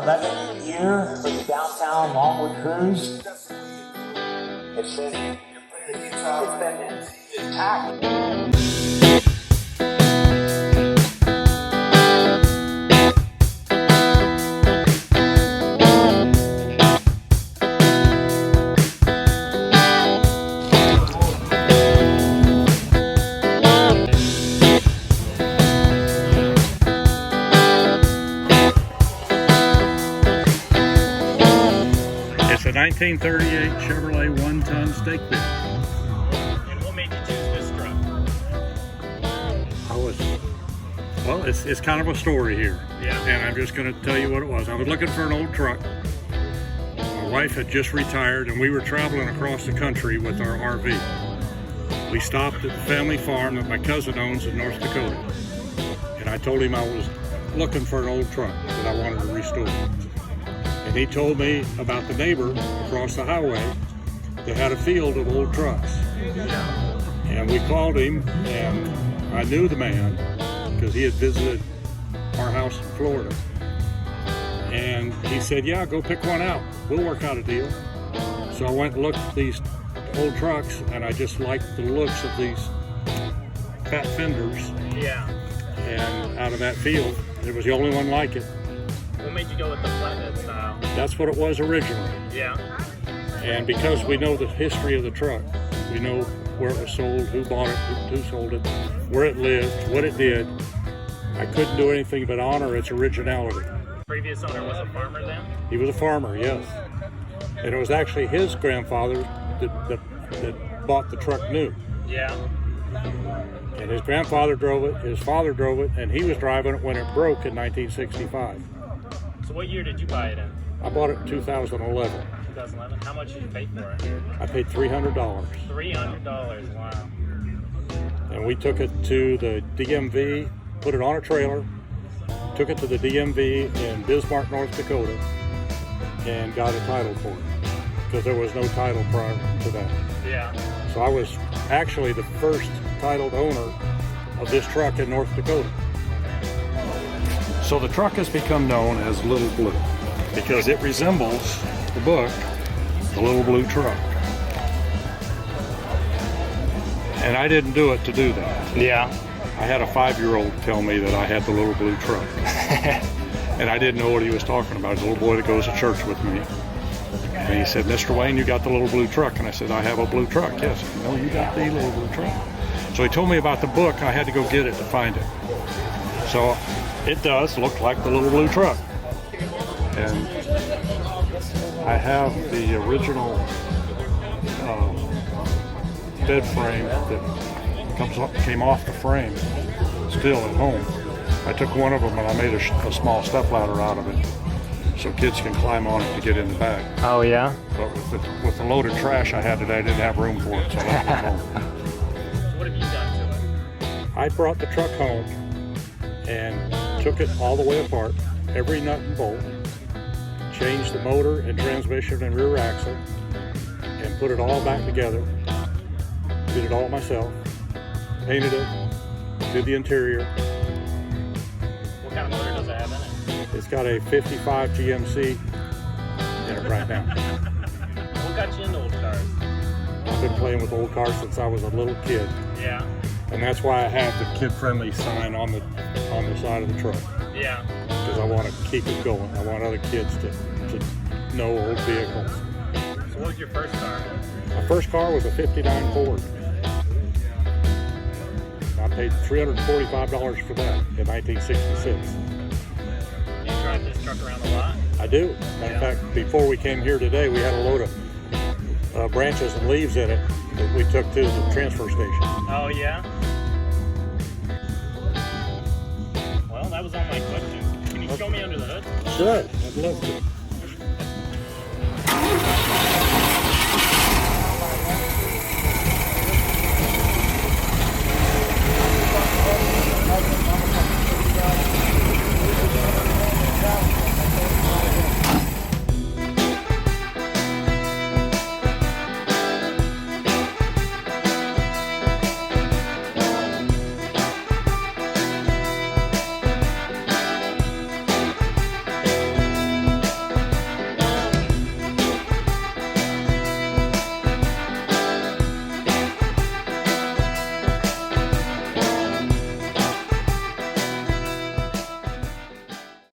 11th year for the downtown Longwood cruise. It's been intact. It's a 1938 Chevrolet one-ton stake bit. And what made you choose this truck? Well, it's kind of a story here. Yeah. And I'm just going to tell you what it was. I was looking for an old truck. My wife had just retired and we were traveling across the country with our RV. We stopped at the family farm that my cousin owns in North Dakota. And I told him I was looking for an old truck that I wanted to restore. And he told me about the neighbor across the highway that had a field of old trucks. And we called him, and I knew the man because he had visited our house in Florida. And he said, yeah, go pick one out. We'll work out a deal. So I went and looked at these old trucks, and I just liked the looks of these fat fenders. Yeah. And out of that field, it was the only one like it. What made you go with the flatbed style? That's what it was originally. Yeah. And because we know the history of the truck, we know where it was sold, who bought it, who sold it, where it lived, what it did, I couldn't do anything but honor its originality. Previous owner was a farmer then? He was a farmer, yes. And it was actually his grandfather that bought the truck new. Yeah. And his grandfather drove it, his father drove it, and he was driving it when it broke in 1965. So what year did you buy it in? I bought it in 2011. 2011. How much did you pay for it? I paid $300. $300. Wow. And we took it to the DMV, put it on a trailer, took it to the DMV in Bismarck, North Dakota, and got a title for it because there was no title prior to that. Yeah. So I was actually the first titled owner of this truck in North Dakota. So the truck has become known as Little Blue because it resembles the book, The Little Blue Truck. And I didn't do it to do that. Yeah. I had a 5-year-old tell me that I had the Little Blue Truck. And I didn't know what he was talking about. He's a little boy that goes to church with me. And he said, Mr. Wayne, you got the Little Blue Truck. And I said, I have a blue truck. Yes. No, you got the Little Blue Truck. So he told me about the book. I had to go get it to find it. So it does look like the Little Blue Truck. And I have the original bed frame that came off the frame still at home. I took one of them and I made a small step ladder out of it so kids can climb on it to get in the back. Oh yeah? But with the load of trash I had today, I didn't have room for it, so I left it home. So what have you done to it? I brought the truck home and took it all the way apart, every nut and bolt, changed the motor and transmission and rear axle, and put it all back together. Did it all myself, painted it, did the interior. What kind of motor does it have in it? It's got a 55 GMC in it right now. What got you into old cars? I've been playing with old cars since I was a little kid. Yeah. And that's why I have the kid-friendly sign on the side of the truck. Yeah. Because I want to keep it going. I want other kids to know old vehicles. So what was your first car? My first car was a 59 Ford. I paid $345 for that in 1966. You drive this truck around a lot? I do. Matter of fact, before we came here today, we had a load of branches and leaves in it that we took to the transfer station. Oh yeah? Well, that was all my questions. Can you show me under the hood? Sure, I'd love to.